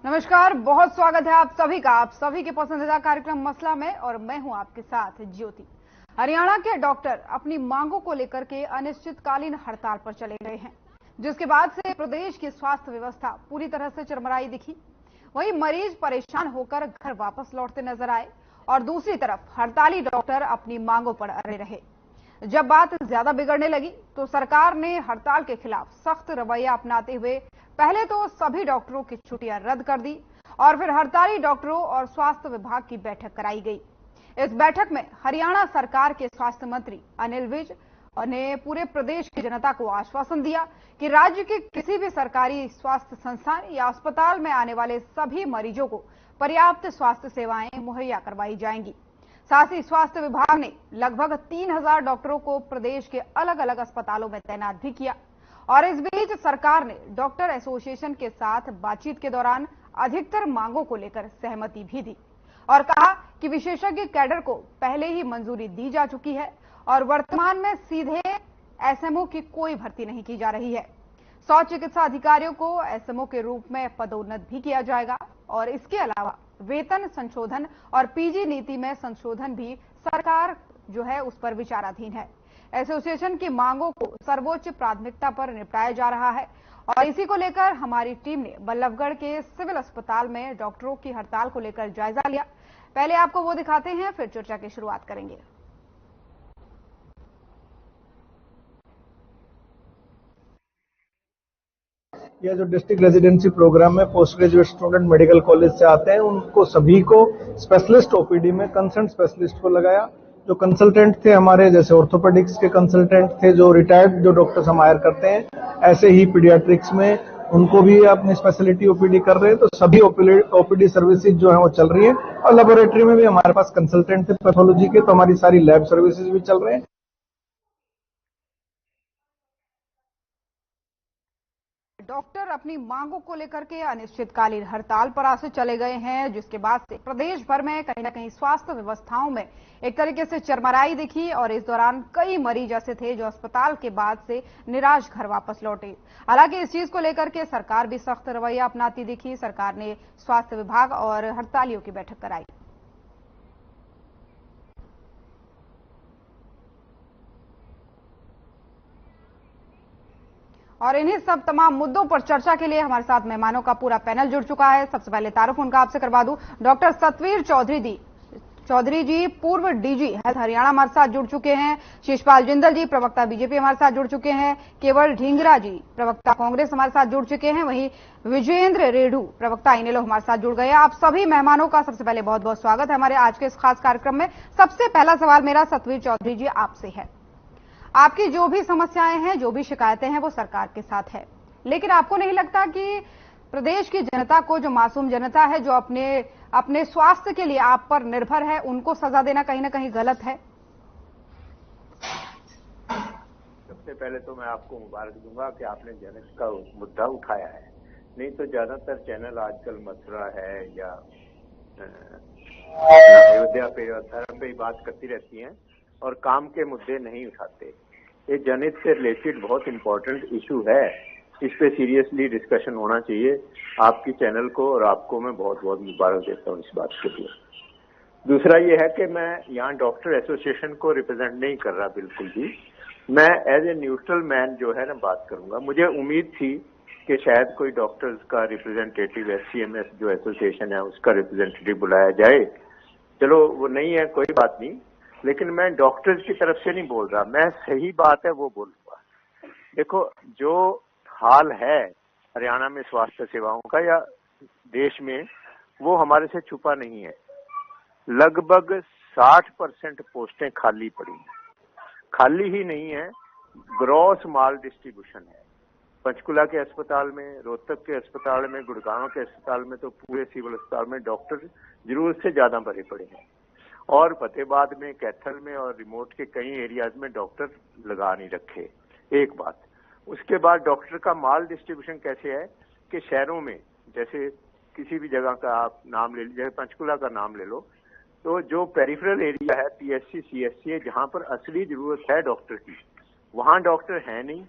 नमस्कार, बहुत स्वागत है आप सभी के पसंदीदा कार्यक्रम मसला में, और मैं हूं आपके साथ ज्योति। हरियाणा के डॉक्टर अपनी मांगों को लेकर के अनिश्चितकालीन हड़ताल पर चले गए हैं, जिसके बाद से प्रदेश की स्वास्थ्य व्यवस्था पूरी तरह से चरमराई दिखी। वहीं मरीज परेशान होकर घर वापस लौटते नजर आए और दूसरी तरफ हड़ताली डॉक्टर अपनी मांगों पर अड़े रहे। जब बात ज्यादा बिगड़ने लगी तो सरकार ने हड़ताल के खिलाफ सख्त रवैया अपनाते हुए पहले तो सभी डॉक्टरों की छुट्टियां रद्द कर दी और फिर हड़ताली डॉक्टरों और स्वास्थ्य विभाग की बैठक कराई गई। इस बैठक में हरियाणा सरकार के स्वास्थ्य मंत्री अनिल विज ने पूरे प्रदेश की जनता को आश्वासन दिया कि राज्य के किसी भी सरकारी स्वास्थ्य संस्थान या अस्पताल में आने वाले सभी मरीजों को पर्याप्त स्वास्थ्य सेवाएं मुहैया करवाई जाएंगी। साथ ही स्वास्थ्य विभाग ने लगभग 3000 डॉक्टरों को प्रदेश के अलग अलग अस्पतालों में तैनात भी किया। और इस बीच सरकार ने डॉक्टर एसोसिएशन के साथ बातचीत के दौरान अधिकतर मांगों को लेकर सहमति भी दी और कहा कि विशेषज्ञ कैडर को पहले ही मंजूरी दी जा चुकी है और वर्तमान में सीधे एसएमओ की कोई भर्ती नहीं की जा रही है। 100 चिकित्सा अधिकारियों को एसएमओ के रूप में पदोन्नत भी किया जाएगा और इसके अलावा वेतन संशोधन और पीजी नीति में संशोधन भी सरकार जो है उस पर विचाराधीन है। एसोसिएशन की मांगों को सर्वोच्च प्राथमिकता पर निपटाया जा रहा है और इसी को लेकर हमारी टीम ने बल्लभगढ़ के सिविल अस्पताल में डॉक्टरों की हड़ताल को लेकर जायजा लिया। पहले आपको वो दिखाते हैं, फिर चर्चा की शुरुआत करेंगे। यह जो डिस्ट्रिक्ट रेजिडेंसी प्रोग्राम में post graduate student medical college से आते हैं, उनको सभी को स्पेशलिस्ट ओपीडी में कंसर्न स्पेशलिस्ट को लगाया। जो कंसल्टेंट थे हमारे, जैसे ऑर्थोपेडिक्स के कंसल्टेंट थे, जो रिटायर्ड जो डॉक्टर्स हम हायर करते हैं, ऐसे ही पीडियाट्रिक्स में उनको भी अपनी स्पेशलिटी ओपीडी कर रहे हैं। तो सभी ओपीडी सर्विसेज जो है वो चल रही है और लेबोरेटरी में भी हमारे पास कंसल्टेंट थे पैथोलॉजी के, तो हमारी सारी लैब सर्विसेज भी चल रहे हैं। डॉक्टर अपनी मांगों को लेकर के अनिश्चितकालीन हड़ताल पर आज से चले गए हैं, जिसके बाद से प्रदेश भर में कहीं ना कहीं स्वास्थ्य व्यवस्थाओं में एक तरीके से चरमराई दिखी और इस दौरान कई मरीज ऐसे थे जो अस्पताल के बाद से निराश घर वापस लौटे। हालांकि इस चीज को लेकर के सरकार भी सख्त रवैया अपनाती दिखी। सरकार ने स्वास्थ्य विभाग और हड़तालियों की बैठक कराई। और इन्हीं सब तमाम मुद्दों पर चर्चा के लिए हमारे साथ मेहमानों का पूरा पैनल जुड़ चुका है। सबसे पहले तारुफ उनका आपसे करवा दूं। डॉक्टर सतवीर चौधरी जी पूर्व डीजी हेल्थ हरियाणा हमारे साथ जुड़ चुके हैं। शिषपाल जिंदल जी प्रवक्ता बीजेपी हमारे साथ जुड़ चुके हैं। केवल ढींगरा जी प्रवक्ता कांग्रेस हमारे साथ जुड़ चुके हैं। वहीं विजेंद्र रेडू प्रवक्ता इनेलो हमारे साथ जुड़ गए। आप सभी मेहमानों का सबसे पहले बहुत बहुत स्वागत है हमारे आज के इस खास कार्यक्रम में। सबसे पहला सवाल मेरा सतवीर चौधरी जी आपसे है। आपकी जो भी समस्याएं हैं, जो भी शिकायतें हैं, वो सरकार के साथ है, लेकिन आपको नहीं लगता कि प्रदेश की जनता को, जो मासूम जनता है, जो अपने स्वास्थ्य के लिए आप पर निर्भर है, उनको सजा देना कहीं ना कहीं गलत है? सबसे पहले तो मैं आपको मुबारक दूंगा कि आपने जनता का मुद्दा उठाया है। नहीं तो ज्यादातर चैनल आजकल मथुरा है या अयोध्या पे और धर्म पे ही बात करती रहती हैं और काम के मुद्दे नहीं उठाते। ये जनहित से रिलेटेड बहुत इंपॉर्टेंट इशू है, इस पे सीरियसली डिस्कशन होना चाहिए। आपकी चैनल को और आपको मैं बहुत बहुत मुबारक देता हूँ इस बात के लिए। दूसरा ये है कि मैं यहाँ डॉक्टर एसोसिएशन को रिप्रेजेंट नहीं कर रहा बिल्कुल भी। मैं एज ए न्यूट्रल मैन जो है ना बात करूंगा। मुझे उम्मीद थी कि शायद कोई डॉक्टर्स का रिप्रेजेंटेटिव, एससीएमएस जो एसोसिएशन है उसका रिप्रेजेंटेटिव बुलाया जाए। चलो वो नहीं है, कोई बात नहीं, लेकिन मैं डॉक्टर्स की तरफ से नहीं बोल रहा, मैं सही बात है वो बोलूंगा। देखो, जो हाल है हरियाणा में स्वास्थ्य सेवाओं का या देश में, वो हमारे से छुपा नहीं है। लगभग 60% पोस्टें खाली पड़ी हैं। खाली ही नहीं है, ग्रॉस माल डिस्ट्रीब्यूशन है। पंचकुला के अस्पताल में, रोहतक के अस्पताल में, गुड़गांव के अस्पताल में, तो पूरे सिविल अस्पताल में डॉक्टर जरूरत से ज्यादा भरे पड़े हैं। और फतेहाबाद में, कैथल में और रिमोट के कई एरियाज में डॉक्टर लगा नहीं रखे। एक बात। उसके बाद डॉक्टर का माल डिस्ट्रीब्यूशन कैसे है कि शहरों में, जैसे किसी भी जगह का आप नाम ले लीजिए, पंचकुला का नाम ले लो, तो जो पेरिफेरल एरिया है, पीएचसी, सीएचसी है, जहां पर असली जरूरत है डॉक्टर की, वहां डॉक्टर है नहीं।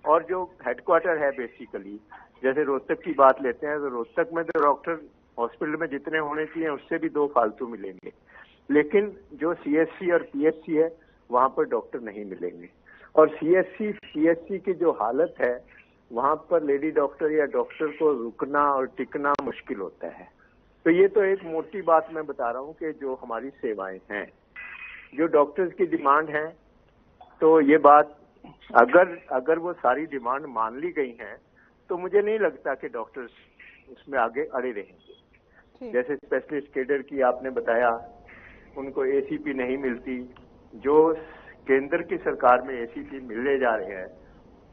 और जो हेडक्वार्टर है बेसिकली, जैसे रोहतक की बात लेते हैं तो रोहतक में तो डॉक्टर हॉस्पिटल में जितने होने चाहिए उससे भी 2 फालतू मिलेंगे, लेकिन जो सीएचसी और पीएचसी है वहां पर डॉक्टर नहीं मिलेंगे। और सीएचसी पीएचसी की जो हालत है वहां पर लेडी डॉक्टर या डॉक्टर को रुकना और टिकना मुश्किल होता है। तो ये तो एक मोटी बात मैं बता रहा हूँ कि जो हमारी सेवाएं हैं, जो डॉक्टर्स की डिमांड है, तो ये बात अगर वो सारी डिमांड मान ली गई हैं तो मुझे नहीं लगता कि डॉक्टर्स उसमें आगे अड़े रहेंगे। जैसे स्पेशलिस्ट केडर की आपने बताया, उनको एसीपी नहीं मिलती, जो केंद्र की सरकार में एसीपी मिलने जा रहे हैं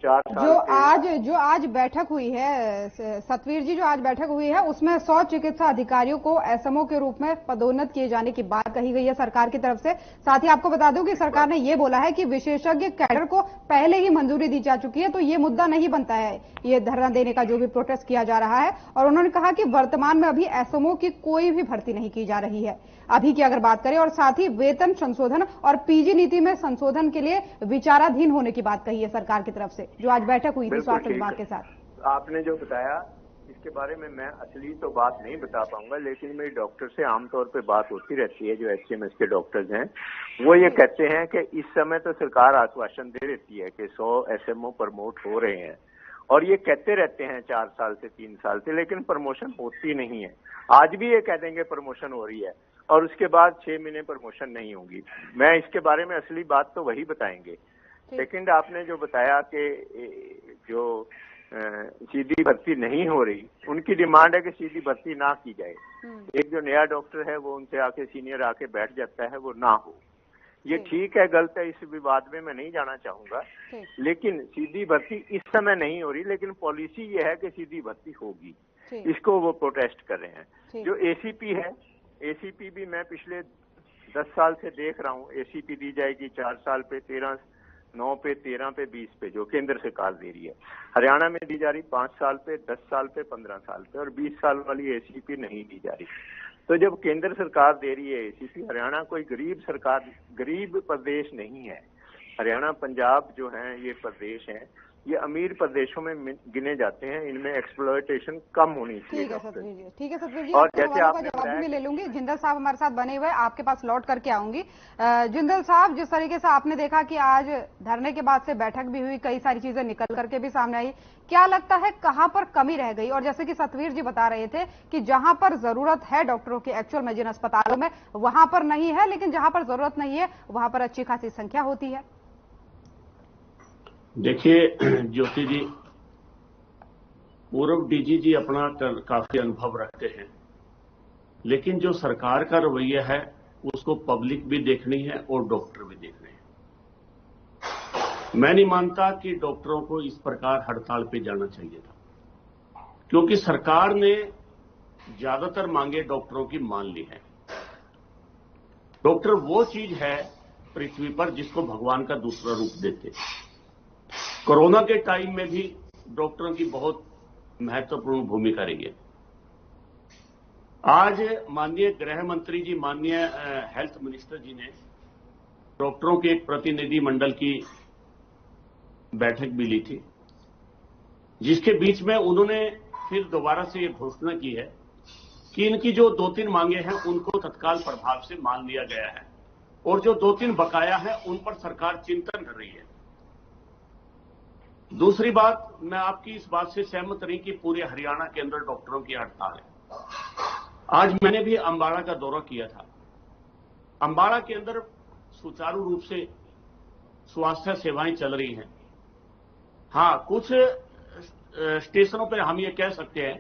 4 साल जो आज बैठक हुई है सतवीर जी, जो आज बैठक हुई है उसमें 100 चिकित्सा अधिकारियों को एसएमओ के रूप में पदोन्नत किए जाने की बात कही गई है सरकार की तरफ से। साथ ही आपको बता दूं कि सरकार ने ये बोला है कि विशेषज्ञ कैडर को पहले ही मंजूरी दी जा चुकी है, तो ये मुद्दा नहीं बनता है ये धरना देने का जो भी प्रोटेस्ट किया जा रहा है। और उन्होंने कहा कि वर्तमान में अभी एसएमओ की कोई भी भर्ती नहीं की जा रही है अभी की अगर बात करें, और साथ ही वेतन संशोधन और पीजी नीति में संशोधन के लिए विचाराधीन होने की बात कही है सरकार की तरफ से, जो आज बैठक हुई थी स्वास्थ्य विभाग के साथ। आपने जो बताया इसके बारे में मैं असली तो बात नहीं बता पाऊंगा, लेकिन मेरी डॉक्टर से आमतौर पे बात होती रहती है। जो एचएमएस के डॉक्टर्स हैं वो ये कहते हैं कि इस समय तो सरकार आश्वासन दे देती है कि 100 एसएमओ प्रमोट हो रहे हैं, और ये कहते रहते हैं 4 साल से 3 साल से, लेकिन प्रमोशन होती नहीं है। आज भी ये कह देंगे प्रमोशन हो रही है और उसके बाद 6 महीने प्रमोशन नहीं होगी। मैं इसके बारे में असली बात तो वही बताएंगे। सेकंड, आपने जो बताया कि जो सीधी भर्ती नहीं हो रही, उनकी डिमांड है कि सीधी भर्ती ना की जाए। एक जो नया डॉक्टर है वो उनसे आके सीनियर आके बैठ जाता है, वो ना हो। ये ठीक है गलत है, इस विवाद में मैं नहीं जाना चाहूंगा, लेकिन सीधी भर्ती इस समय नहीं हो रही, लेकिन पॉलिसी ये है कि सीधी भर्ती होगी। इसको वो प्रोटेस्ट कर रहे हैं। जो एसीपी है, एसीपी भी मैं पिछले 10 साल से देख रहा हूँ। एसीपी दी जाएगी 4 साल पे 13, 9 पे 13 पे 20 पे, जो केंद्र सरकार दे रही है। हरियाणा में दी जा रही 5 साल पे, 10 साल पे, 15 साल पे, और 20 साल वाली एसीपी नहीं दी जा रही। तो जब केंद्र सरकार दे रही है एसीपी, हरियाणा कोई गरीब प्रदेश नहीं है। हरियाणा पंजाब जो है ये प्रदेश हैं, ये अमीर प्रदेशों में गिने जाते हैं, इनमें एक्सप्लॉयटेशन कम होनी चाहिए। ठीक है सतवीर जी, और जैसे आपका जवाब भी ले लूंगी। जिंदल साहब हमारे साथ बने हुए, आपके पास लौट करके आऊंगी। जिंदल साहब, जिस तरीके से आपने देखा कि आज धरने के बाद से बैठक भी हुई, कई सारी चीजें निकल करके भी सामने आई, क्या लगता है कहां पर कमी रह गई? और जैसे कि सतवीर जी बता रहे थे कि जहां पर जरूरत है डॉक्टरों की एक्चुअल में जिन अस्पतालों में, वहां पर नहीं है, लेकिन जहां पर जरूरत नहीं है वहां पर अच्छी खासी संख्या होती है। देखिए ज्योति जी, पूर्व डीजी जी अपना काफी अनुभव रखते हैं, लेकिन जो सरकार का रवैया है उसको पब्लिक भी देखनी है और डॉक्टर भी देखने हैं। मैं नहीं मानता कि डॉक्टरों को इस प्रकार हड़ताल पे जाना चाहिए था, क्योंकि सरकार ने ज्यादातर मांगे डॉक्टरों की मान ली है। डॉक्टर वो चीज है पृथ्वी पर जिसको भगवान का दूसरा रूप देते। कोरोना के टाइम में भी डॉक्टरों की बहुत महत्वपूर्ण भूमिका रही है। आज माननीय गृह मंत्री जी, माननीय हेल्थ मिनिस्टर जी ने डॉक्टरों के एक प्रतिनिधि मंडल की बैठक भी ली थी, जिसके बीच में उन्होंने फिर दोबारा से ये घोषणा की है कि इनकी जो 2-3 मांगे हैं उनको तत्काल प्रभाव से मान लिया गया है, और जो 2-3 बकाया है उन पर सरकार चिंतन कर रही है। दूसरी बात, मैं आपकी इस बात से सहमत रही कि पूरे हरियाणा के अंदर डॉक्टरों की हड़ताल है। आज मैंने भी अंबाला का दौरा किया था। अंबाला के अंदर सुचारू रूप से स्वास्थ्य सेवाएं चल रही हैं। हाँ, कुछ स्टेशनों पर हम ये कह सकते हैं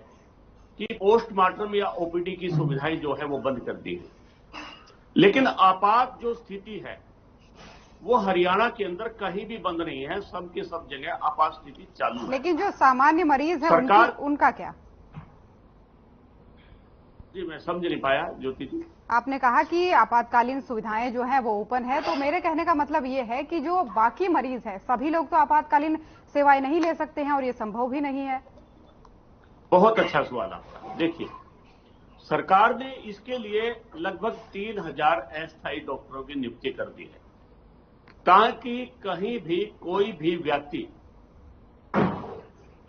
कि पोस्टमार्टम या ओपीडी की सुविधाएं जो है वो बंद कर दी है, लेकिन आपात जो स्थिति है वो हरियाणा के अंदर कहीं भी बंद नहीं है। सब के सब जगह आपात स्थिति चालू है। लेकिन जो सामान्य मरीज है सरकार, उनका क्या? जी मैं समझ नहीं पाया ज्योति जी। आपने कहा कि आपातकालीन सुविधाएं जो है वो ओपन है, तो मेरे कहने का मतलब ये है कि जो बाकी मरीज है सभी लोग तो आपातकालीन सेवाएं नहीं ले सकते हैं, और ये संभव भी नहीं है। बहुत अच्छा सवाल आपका। देखिए, सरकार ने इसके लिए लगभग 3000 अस्थायी डॉक्टरों की नियुक्ति कर दी है, ताकि कहीं भी कोई भी व्यक्ति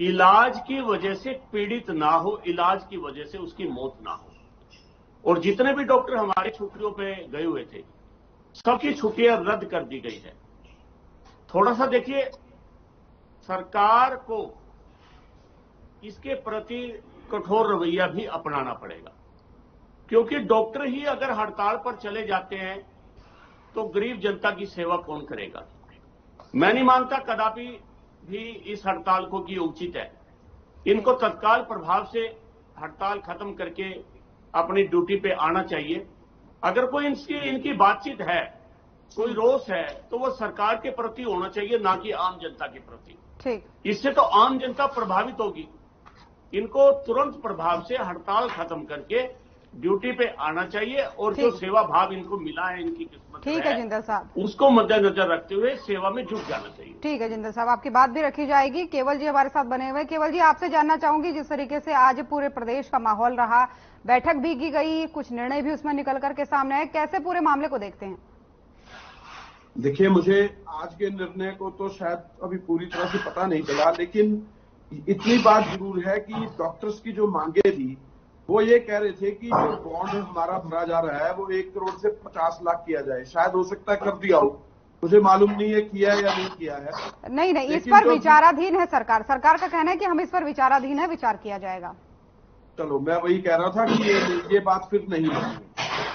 इलाज की वजह से पीड़ित ना हो, इलाज की वजह से उसकी मौत ना हो। और जितने भी डॉक्टर हमारी छुट्टियों पे गए हुए थे, सबकी छुट्टियां रद्द कर दी गई है। थोड़ा सा देखिए, सरकार को इसके प्रति कठोर रवैया भी अपनाना पड़ेगा, क्योंकि डॉक्टर ही अगर हड़ताल पर चले जाते हैं तो गरीब जनता की सेवा कौन करेगा। मैं नहीं मानता कदापि भी इस हड़ताल को कि उचित है। इनको तत्काल प्रभाव से हड़ताल खत्म करके अपनी ड्यूटी पे आना चाहिए। अगर कोई इनकी बातचीत है, कोई रोष है, तो वो सरकार के प्रति होना चाहिए, ना कि आम जनता के प्रति। ठीक, इससे तो आम जनता प्रभावित होगी। इनको तुरंत प्रभाव से हड़ताल खत्म करके ड्यूटी पे आना चाहिए और जो सेवा भाव इनको मिला है, इनकी किस्मत ठीक है जिंदल साहब, उसको मद्देनजर रखते हुए सेवा में जुट जाना चाहिए। ठीक है जिंदल साहब, आपकी बात भी रखी जाएगी। केवल जी हमारे साथ बने हुए। केवल जी, आपसे जानना चाहूंगी, जिस तरीके से आज पूरे प्रदेश का माहौल रहा, बैठक भी की गई, कुछ निर्णय भी उसमें निकल करके सामने आए, कैसे पूरे मामले को देखते हैं? देखिए, मुझे आज के निर्णय को तो शायद अभी पूरी तरह से पता नहीं चला, लेकिन इतनी बात जरूर है कि डॉक्टर्स की जो मांगे थी वो ये कह रहे थे कि जो बॉन्ड हमारा भरा जा रहा है वो 1 करोड़ से 50 लाख किया जाए। शायद हो सकता है कर दिया हो, मुझे मालूम नहीं है किया या नहीं किया है। नहीं, इस पर विचाराधीन है सरकार का कहना है कि हम इस पर विचाराधीन है, विचार किया जाएगा। चलो, मैं वही कह रहा था कि ये बात फिर नहीं है।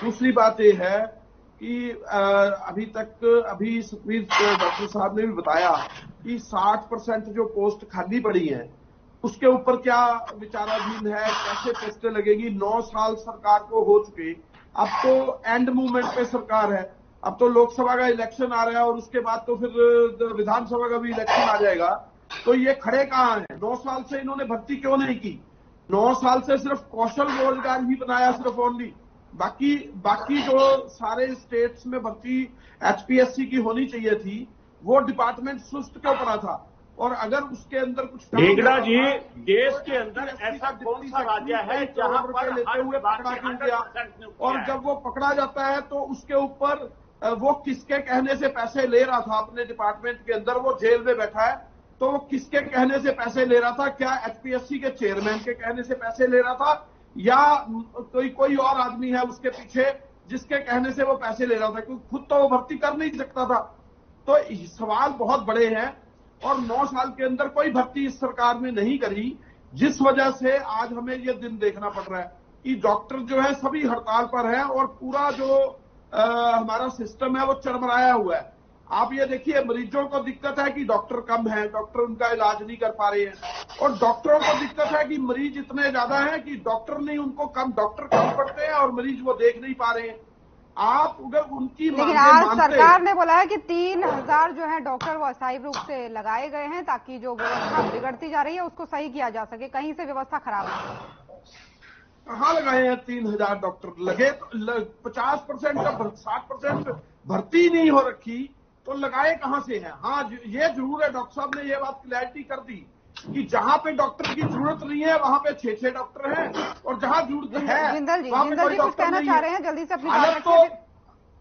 दूसरी बात ये है कि अभी सतवीर डॉक्टर साहब ने भी बताया कि 60% जो पोस्ट खाली पड़ी है उसके ऊपर क्या विचाराधीन है, कैसे पोस्टें लगेगी। 9 साल सरकार को हो चुके, अब तो एंड मूवमेंट पे सरकार है। अब तो लोकसभा का इलेक्शन आ रहा है और उसके बाद तो फिर विधानसभा का भी इलेक्शन आ जाएगा। तो ये खड़े कहाँ हैं? 9 साल से इन्होंने भर्ती क्यों नहीं की? 9 साल से सिर्फ कौशल रोजगार ही बनाया, सिर्फ ओनली। बाकी जो सारे स्टेट्स में भर्ती एचपीएससी की होनी चाहिए थी, वो डिपार्टमेंट सुस्त क्यों पड़ा था? और अगर उसके अंदर कुछ ढींगड़ा जी, देश के अंदर ऐसा कौन सा राज्य है जहां पर लेते हुए पकड़ा क्यों गया? और जब वो पकड़ा जाता है तो उसके ऊपर वो किसके कहने से पैसे ले रहा था अपने डिपार्टमेंट के अंदर? वो जेल में बैठा है तो वो किसके कहने से पैसे ले रहा था? क्या एचपीएससी के चेयरमैन के कहने से पैसे ले रहा था या कोई और आदमी है उसके पीछे जिसके कहने से वो पैसे ले रहा था? क्योंकि खुद तो वो भर्ती कर नहीं सकता था। तो सवाल बहुत बड़े हैं और 9 साल के अंदर कोई भर्ती इस सरकार ने नहीं करी, जिस वजह से आज हमें ये दिन देखना पड़ रहा है कि डॉक्टर जो है सभी हड़ताल पर है और पूरा जो हमारा सिस्टम है वो चरमराया हुआ है। आप ये देखिए, मरीजों को दिक्कत है कि डॉक्टर कम है, डॉक्टर उनका इलाज नहीं कर पा रहे हैं, और डॉक्टरों को दिक्कत है कि मरीज इतने ज्यादा हैं कि डॉक्टर नहीं, उनको डॉक्टर कम पड़ते हैं और मरीज वो देख नहीं पा रहे हैं। आप अगर उनकी लेकिन आज सरकार ने बोला है कि 3000 जो है डॉक्टर वो अस्थायी रूप से लगाए गए हैं ताकि जो व्यवस्था बिगड़ती जा रही है उसको सही किया जा सके, कहीं से व्यवस्था खराब नहीं। कहाँ लगाए हैं 3000 डॉक्टर? लगे तो 50% का 60% भर्ती नहीं हो रखी तो लगाए कहां से हैं? हाँ, ये जरूर है, डॉक्टर साहब ने ये बात क्लैरिटी कर दी कि जहां पे डॉक्टर की जरूरत नहीं है वहां पे 6 डॉक्टर हैं और जहां जरूरत है जिंदल जी कुछ कहना चाह रहे हैं, जल्दी से अपनी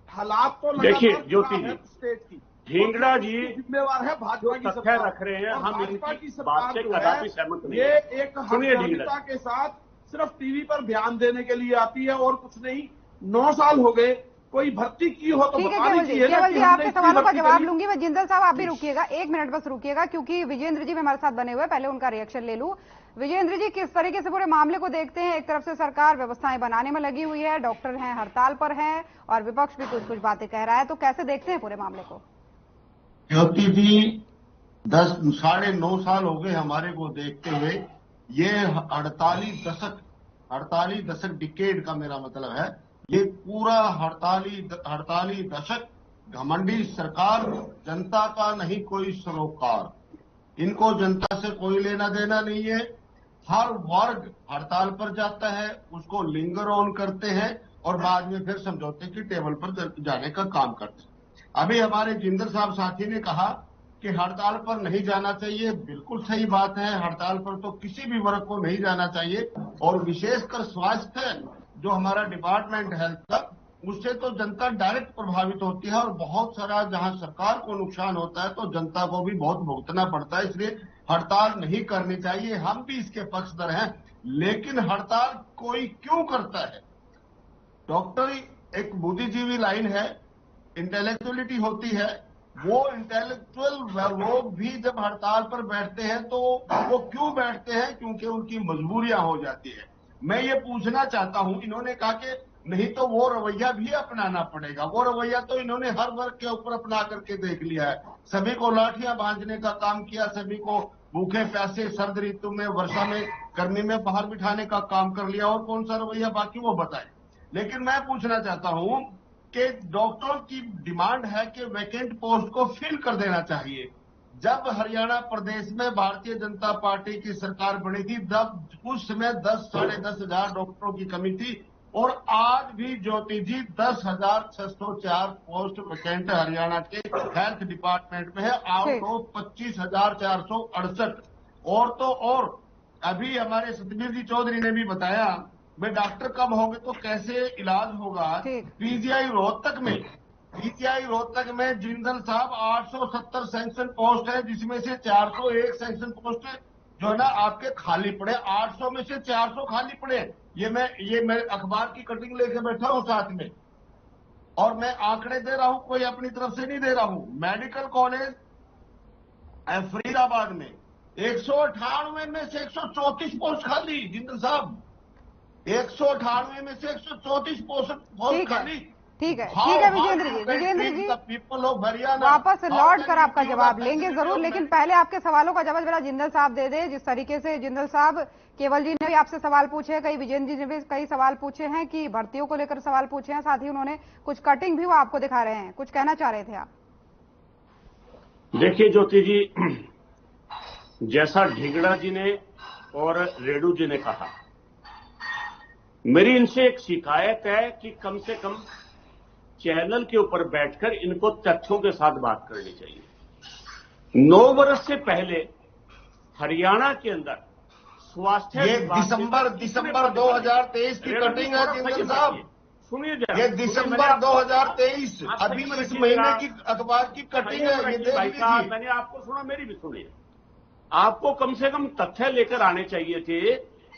हालात तो देखिए ज्योति जी, स्टेट की ढींगड़ा जी जिम्मेवार है, भाजपा की सरकार रख रहे हैं, हम भाजपा की बात से कदापि सहमत नहीं। ये एक हड़तालिता के साथ सिर्फ टीवी पर बयान देने के लिए आती है और कुछ नहीं। 9 साल हो गए, कोई भर्ती की हो तो केवल जी आपके सवालों का जवाब लूंगी मैं। जिंदल साहब आप भी रुकिएगा, 1 मिनट बस रुकिएगा, क्योंकि विजेंद्र जी भी हमारे साथ बने हुए, पहले उनका रिएक्शन ले लूं। विजेंद्र जी, किस तरीके से पूरे मामले को देखते हैं? एक तरफ से सरकार व्यवस्थाएं बनाने में लगी हुई है, डॉक्टर हैं हड़ताल पर हैं और विपक्ष भी कुछ बातें कह रहा है, तो कैसे देखते हैं पूरे मामले को? ज्योति जी, 9.5 साल हो गए हमारे को देखते हुए। ये 48 दशक डिकेड का मेरा मतलब है, ये पूरा 48 दशक घमंडी सरकार, जनता का नहीं कोई सरोकार, इनको जनता से कोई लेना देना नहीं है। हर वर्ग हड़ताल पर जाता है, उसको लिंगर ऑन करते हैं और बाद में फिर समझौते की टेबल पर जाने का काम करते हैं। अभी हमारे जिंदल साहब साथी ने कहा कि हड़ताल पर नहीं जाना चाहिए, बिल्कुल सही बात है। हड़ताल पर तो किसी भी वर्ग को नहीं जाना चाहिए और विशेषकर स्वास्थ्य जो हमारा डिपार्टमेंट हेल्थ का, उससे तो जनता डायरेक्ट प्रभावित होती है और बहुत सारा जहां सरकार को नुकसान होता है तो जनता को भी बहुत भुगतना पड़ता है। इसलिए हड़ताल नहीं करनी चाहिए, हम भी इसके पक्षधर हैं, लेकिन हड़ताल कोई क्यों करता है? डॉक्टर एक बुद्धिजीवी लाइन है, इंटेलेक्चुअलिटी होती है, वो इंटेलेक्चुअल लोग भी जब हड़ताल पर बैठते हैं तो वो क्यों बैठते हैं? क्योंकि उनकी मजबूरियां हो जाती है। मैं ये पूछना चाहता हूं, इन्होंने कहा कि नहीं तो वो रवैया भी अपनाना पड़ेगा। वो रवैया तो इन्होंने हर वर्ग के ऊपर अपना करके देख लिया है। सभी को लाठियां बांधने का काम किया, सभी को भूखे प्यासे सर्द ऋतु में, वर्षा में, गर्मी में बाहर बिठाने का काम कर लिया, और कौन सा रवैया बाकी वो बताए। लेकिन मैं पूछना चाहता हूं कि डॉक्टरों की डिमांड है कि वैकेंट पोस्ट को फिल कर देना चाहिए। जब हरियाणा प्रदेश में भारतीय जनता पार्टी की सरकार बनी थी, तब उस समय 10-10,500 डॉक्टरों की कमी थी, और आज भी ज्योति जी 10,604 पोस्ट वैकेंट हरियाणा के हेल्थ डिपार्टमेंट में है, आउट ऑफ 25,468। और तो और अभी हमारे सतबीर जी चौधरी ने भी बताया, भाई डॉक्टर कम होंगे तो कैसे इलाज होगा। पीजीआई रोहतक में जिंदल साहब 870 सैंक्शन पोस्ट है, जिसमें से 401 सैंक्शन पोस्ट जो है ना आपके खाली पड़े। 800 में से 400 खाली पड़े। ये मैं अखबार की कटिंग लेके बैठा हूं साथ में, और मैं आंकड़े दे रहा हूं, कोई अपनी तरफ से नहीं दे रहा हूं। मेडिकल कॉलेज फरीदाबाद में 198 में से 134 पोस्ट खाली। जिंदल साहब 198 में से 134 पोस्ट खाली। ठीक है विजेंद्र जी पीपल ऑफ हरियाणा वापस लौट कर आपका जवाब लेंगे जरूर, लेकिन पहले आपके सवालों का जवाब जरा जिंदल साहब दे दे। जिस तरीके से जिंदल साहब, केवल जी ने भी आपसे सवाल पूछे, कई विजेंद्र जी ने भी कई सवाल पूछे हैं कि भर्तियों को लेकर सवाल पूछे हैं, साथ ही उन्होंने कुछ कटिंग भी वो आपको दिखा रहे हैं, कुछ कहना चाह रहे थे आप। देखिए ज्योति जी, जैसा ढिंगड़ा जी ने और रेडू जी ने कहा, मेरी इनसे एक शिकायत है कि कम से कम चैनल के ऊपर बैठकर इनको तथ्यों के साथ बात करनी चाहिए। 9 वर्ष से पहले हरियाणा के अंदर स्वास्थ्य दिसंबर 2023 की कटिंग है जिंदल साहब, सुनिए, ये दिसंबर 2023 अभी इस महीने की अखबार की कटिंग है, ये देख लीजिए। मैंने आपको सुना, मेरी भी सुनिए। आपको कम से कम तथ्य लेकर आने चाहिए थे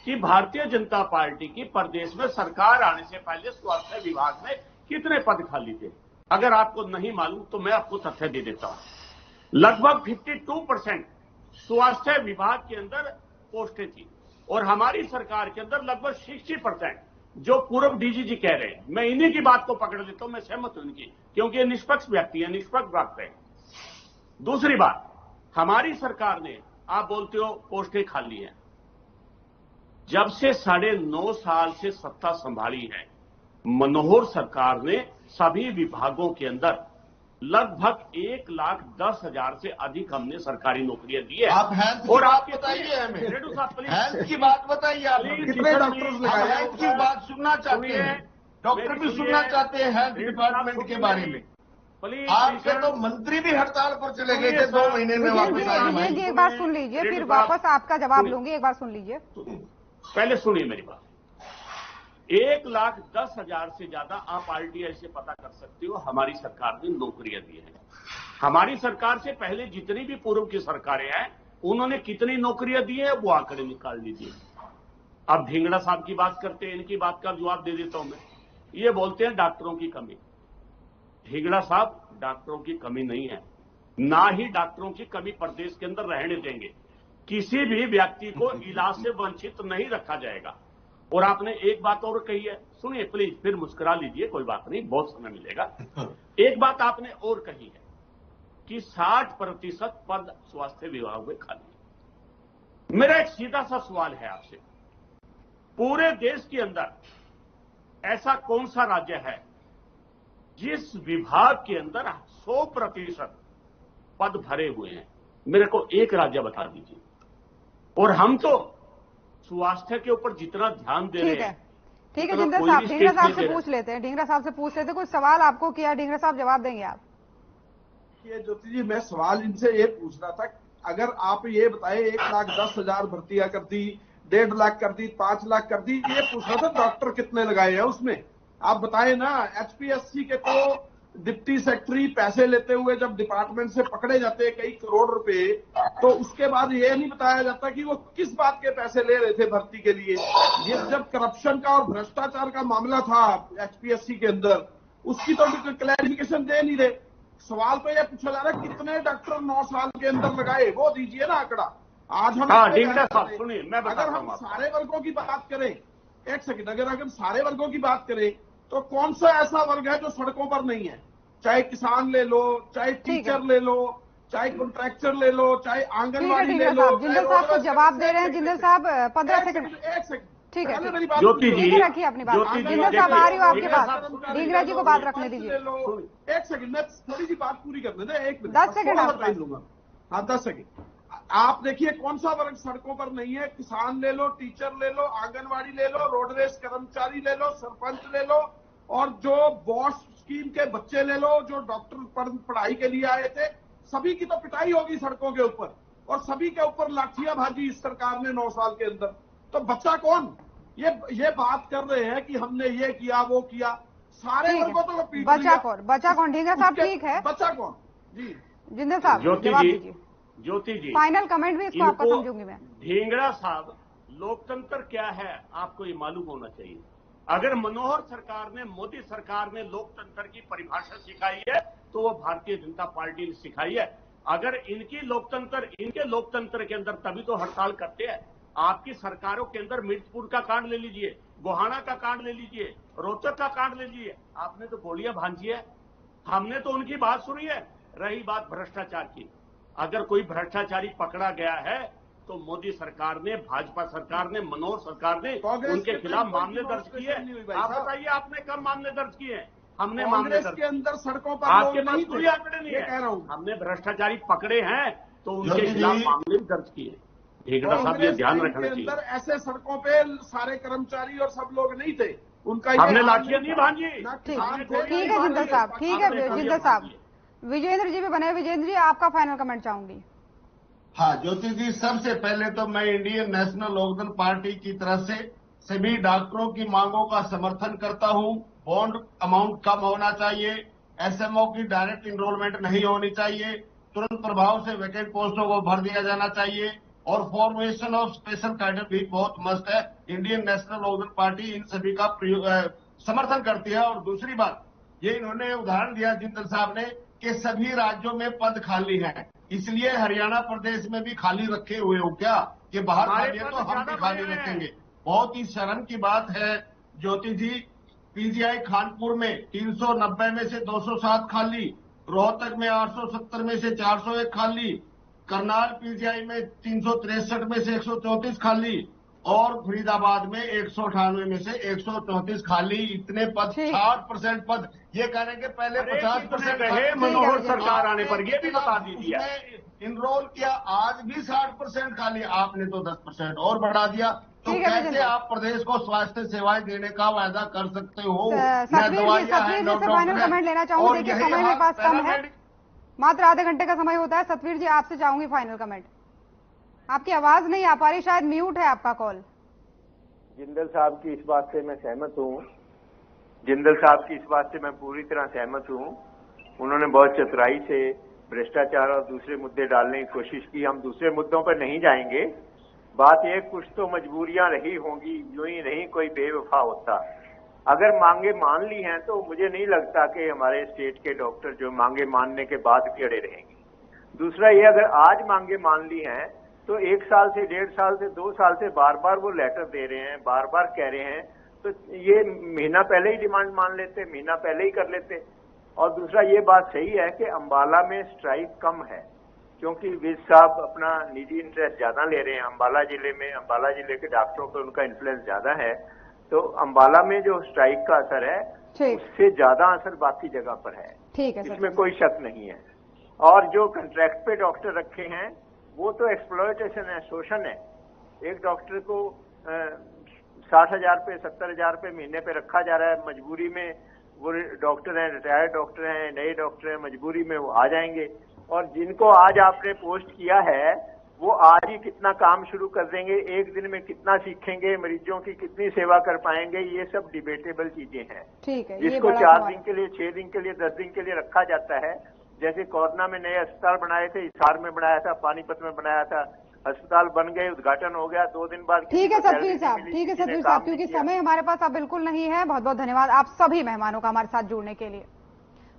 कि भारतीय जनता पार्टी की प्रदेश में सरकार आने से पहले स्वास्थ्य विभाग में कितने पद खाली थे। अगर आपको नहीं मालूम तो मैं आपको तथ्य दे देता हूं। लगभग 52% स्वास्थ्य विभाग के अंदर पोस्टें थी, और हमारी सरकार के अंदर लगभग 60%, जो पूर्व डीजीजी कह रहे हैं। मैं इन्हीं की बात को पकड़ लेता हूं, मैं सहमत हूं इनकी, क्योंकि ये निष्पक्ष व्यक्ति है, निष्पक्ष बात है। दूसरी बात, हमारी सरकार ने, आप बोलते हो पोस्टें खाली हैं, जब से 9.5 साल से सत्ता संभाली है मनोहर सरकार ने सभी विभागों के अंदर लगभग 1,10,000 से अधिक हमने सरकारी नौकरियां दी है। आप हेल्थ की बात बताइए हमें, हेल्थ की बात बताइए, आप कितने डॉक्टर्स लगाए? हेल्थ की बात सुनना चाहते हैं, डॉक्टर भी सुनना चाहते हैं हेल्थ डिपार्टमेंट के बारे में। आपके तो मंत्री भी हड़ताल पर चले गए थे 2 महीने में वापस आए। जी एक बार सुन लीजिए, फिर वापस आपका जवाब लूंगी। एक बार सुन लीजिए, पहले सुनिए मेरी बात। 1,10,000 से ज्यादा आप आरटीआई से पता कर सकते हो हमारी सरकार ने नौकरियां दी हैं। हमारी सरकार से पहले जितनी भी पूर्व की सरकारें हैं उन्होंने कितनी नौकरियां दी है वो आंकड़े निकाल लीजिए। अब ढिंगड़ा साहब की बात करते हैं, इनकी बात का जवाब दे देता हूं मैं। ये बोलते हैं डॉक्टरों की कमी। ढिंगड़ा साहब, डॉक्टरों की कमी नहीं है, ना ही डॉक्टरों की कमी प्रदेश के अंदर रहने देंगे। किसी भी व्यक्ति को इलाज से वंचित नहीं रखा जाएगा। और आपने एक बात और कही है, सुनिए प्लीज, फिर मुस्कुरा लीजिए, कोई बात नहीं, बहुत समय मिलेगा। एक बात आपने और कही है कि 60% पद स्वास्थ्य विभाग में खाली। मेरा एक सीधा सा सवाल है आपसे, पूरे देश के अंदर ऐसा कौन सा राज्य है जिस विभाग के अंदर 100% पद भरे हुए हैं? मेरे को एक राज्य बता दीजिए। और हम तो स्वास्थ्य के ऊपर जितना ध्यान दे रहे हैं। ठीक है ढिंगरा साहब से पूछ लेते हैं, ढिंगरा साहब से पूछ लेते हैं। कुछ सवाल आपको किया, ढिंगरा साहब जवाब देंगे आप? ये ज्योति जी, मैं सवाल इनसे ये पूछ रहा था, अगर आप ये बताए 1,10,000 भर्तियां कर दी, 1.5 लाख कर दी, 5 लाख कर दी, ये पूछ रहा था डॉक्टर कितने लगाए हैं उसमें, आप बताए ना। एचपीएससी के तो डिप्टी सेक्रेटरी पैसे लेते हुए जब डिपार्टमेंट से पकड़े जाते हैं कई करोड़ रुपए, तो उसके बाद ये नहीं बताया जाता कि वो किस बात के पैसे ले रहे थे भर्ती के लिए। ये जब करप्शन का और भ्रष्टाचार का मामला था एचपीएससी के अंदर, उसकी तो क्लैरिफिकेशन दे नहीं रहे। सवाल तो ये पूछा जा रहा है कितने डॉक्टर 9 साल के अंदर लगाए, वो दीजिए ना आंकड़ा। आज हम सुनिए, मैं अगर हम सारे वर्गों की बात करें, एक सेकंड, अगर हम सारे वर्गों की बात करें तो कौन सा ऐसा वर्ग है जो सड़कों पर नहीं है? चाहे किसान ले लो, चाहे टीचर ले लो, चाहे कॉन्ट्रैक्टर ले लो, चाहे आंगनबाड़ी ले लो। जिंदल साहब को जवाब दे रहे हैं। जिंदल साहब 15 सेकंड, एक सेकंड, ठीक है, ज्योति जी रखिए अपनी बात। जिंदल साहब आ रही हो आपके पास, ढींगरा जी को बात रखने दीजिए। एक सेकंड, मैं थोड़ी सी बात पूरी करने दे, 1 मिनट, 10 सेकंड टाइम लूंगा। हाँ 10 सेकंड। आप देखिए कौन सा वर्ग सड़कों पर नहीं है? किसान ले लो, टीचर ले लो, आंगनबाड़ी ले लो, रोडवेज कर्मचारी ले लो, सरपंच ले लो, और जो बॉस स्कीम के बच्चे ले लो, जो डॉक्टर पढ़ाई के लिए आए थे, सभी की तो पिटाई होगी सड़कों के ऊपर, और सभी के ऊपर लाठियां भाजी इस सरकार ने 9 साल के अंदर। तो बच्चा कौन? ये बात कर रहे हैं कि हमने ये किया वो किया, सारे वर्गों तो बच्चा कौन? ढींगरा साहब ठीक है, बच्चा कौन? जी जिंदल साहब जवाब दीजिए। ज्योति जी, फाइनल कमेंट भी इसको आपका समझूंगी मैं। ढींगरा साहब, लोकतंत्र क्या है आपको ये मालूम होना चाहिए। अगर मनोहर सरकार ने, मोदी सरकार ने लोकतंत्र की परिभाषा सिखाई है तो वो भारतीय जनता पार्टी ने सिखाई है। अगर इनके लोकतंत्र के अंदर तभी तो हड़ताल करते हैं। आपकी सरकारों के अंदर मिर्चपुर का कांड ले लीजिए, गोहाना का कांड ले लीजिए, रोहतक का कांड ले लीजिए, आपने तो गोलियां भांजी है, हमने तो उनकी बात सुनी है। रही बात भ्रष्टाचार की, अगर कोई भ्रष्टाचारी पकड़ा गया है तो मोदी सरकार ने, भाजपा सरकार ने, मनोहर सरकार ने उनके खिलाफ मामले दर्ज किए। आप बताइए आपने कब मामले दर्ज किए? हमने मामले के अंदर सड़कों पर आपके पास कोई आंकड़े नहीं है। हमने भ्रष्टाचारी पकड़े हैं तो उनके खिलाफ मामले दर्ज किए। ढींगरा साहब ये ध्यान रखना चाहिए। अंदर ऐसे सड़कों पे सारे कर्मचारी और सब लोग नहीं थे, उनका हमने लाठियां नहीं भांजी। ठीक है जिंदल साहब, ठीक है जिंदल साहब। विजेंद्र जी भी बने। विजेंद्र जी आपका फाइनल कमेंट चाहूंगी। हाँ ज्योति जी, सबसे पहले तो मैं इंडियन नेशनल लोकदल पार्टी की तरफ से सभी डॉक्टरों की मांगों का समर्थन करता हूं। बॉन्ड अमाउंट कम होना चाहिए, एसएमओ की डायरेक्ट इनरोलमेंट नहीं होनी चाहिए, तुरंत प्रभाव से वैकेंट पोस्टों को भर दिया जाना चाहिए, और फॉर्मेशन ऑफ स्पेशल कैडर भी बहुत मस्त है। इंडियन नेशनल लोकदल पार्टी इन सभी का समर्थन करती है। और दूसरी बात, ये इन्होंने उदाहरण दिया जिंदल साहब ने कि सभी राज्यों में पद खाली हैं, इसलिए हरियाणा प्रदेश में भी खाली रखे हुए हो क्या कि बाहर खाली है तो हम भी खाली रखेंगे? बहुत ही शर्म की बात है ज्योति जी। पीजीआई खानपुर में 390 में से 207 खाली, रोहतक में 870 में से 401 खाली, करनाल पीजीआई में 363 में से 134 खाली, और फरीदाबाद में 198 में से 134 खाली। इतने पद, 60% पद। ये कह रहे हैं कि पहले 50% रहे मनोहर सरकार आने पर, ये भी बता दीजिए। इनरोल किया, आज भी 60% खाली, आपने तो 10% और बढ़ा दिया। तो कैसे आप प्रदेश को स्वास्थ्य सेवाएं देने का वायदा कर सकते हो? सतवीर जी से फाइनल कमेंट लेना चाहूंगी। देखिए समय मेरे पास कम है, मात्र आधे घंटे का समय होता है। सतवीर जी आपसे चाहूंगी फाइनल कमेंट। आपकी आवाज नहीं आ पा रही, शायद म्यूट है आपका कॉल। जिंदल साहब की इस बात से मैं सहमत हूँ। जिंदल साहब की इस बात से मैं पूरी तरह सहमत हूँ। उन्होंने बहुत चतुराई से भ्रष्टाचार और दूसरे मुद्दे डालने की कोशिश की। हम दूसरे मुद्दों पर नहीं जाएंगे। बात ये, कुछ तो मजबूरियां रही होंगी, यूं ही नहीं कोई बेवफा होता। अगर मांगे मान ली हैं तो मुझे नहीं लगता कि हमारे स्टेट के डॉक्टर जो मांगे मानने के बाद भी अड़े रहेंगे। दूसरा ये, अगर आज मांगे मान ली हैं तो 1 साल से 1.5 साल से 2 साल से बार बार वो लेटर दे रहे हैं, बार बार कह रहे हैं, तो ये महीना पहले ही डिमांड मान लेते, महीना पहले ही कर लेते। और दूसरा ये बात सही है कि अंबाला में स्ट्राइक कम है, क्योंकि विज साहब अपना निजी इंटरेस्ट ज्यादा ले रहे हैं। अंबाला जिले के डॉक्टरों पर उनका इन्फ्लुएंस ज्यादा है, तो अंबाला में जो स्ट्राइक का असर है उससे ज्यादा असर बाकी जगह पर है। ठीक है, इसमें कोई शक नहीं है। और जो कंट्रैक्ट पे डॉक्टर रखे हैं वो तो एक्सप्लॉयटेशन है, शोषण है। एक डॉक्टर को 60,000 पे 70,000 पे महीने पे रखा जा रहा है। मजबूरी में वो डॉक्टर हैं, रिटायर्ड डॉक्टर हैं, नए डॉक्टर हैं, मजबूरी में वो आ जाएंगे। और जिनको आज आपने पोस्ट किया है वो आज ही कितना काम शुरू कर देंगे, एक दिन में कितना सीखेंगे, मरीजों की कितनी सेवा कर पाएंगे, ये सब डिबेटेबल चीजें हैं। ठीक है, जिसको 4 दिन के लिए, 6 दिन के लिए, 10 दिन के लिए रखा जाता है, जैसे कोरोना में नए अस्पताल बनाए थे, हिसार में बनाया था, पानीपत में बनाया था, अस्पताल बन गए, उद्घाटन हो गया, 2 दिन बाद। ठीक है सतवीर साहब, ठीक है सतवीर साहब, क्योंकि समय हमारे पास अब बिल्कुल नहीं है। बहुत बहुत धन्यवाद आप सभी मेहमानों का हमारे साथ जुड़ने के लिए।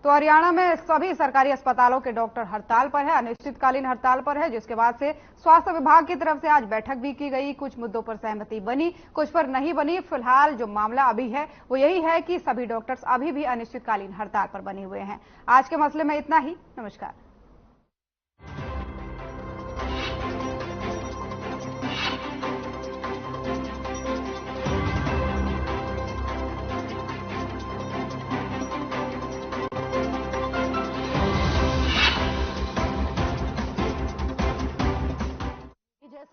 तो हरियाणा में सभी सरकारी अस्पतालों के डॉक्टर हड़ताल पर है, अनिश्चितकालीन हड़ताल पर है, जिसके बाद से स्वास्थ्य विभाग की तरफ से आज बैठक भी की गई। कुछ मुद्दों पर सहमति बनी, कुछ पर नहीं बनी। फिलहाल जो मामला अभी है वो यही है कि सभी डॉक्टर्स अभी भी अनिश्चितकालीन हड़ताल पर बने हुए हैं। आज के मसले में इतना ही। नमस्कार।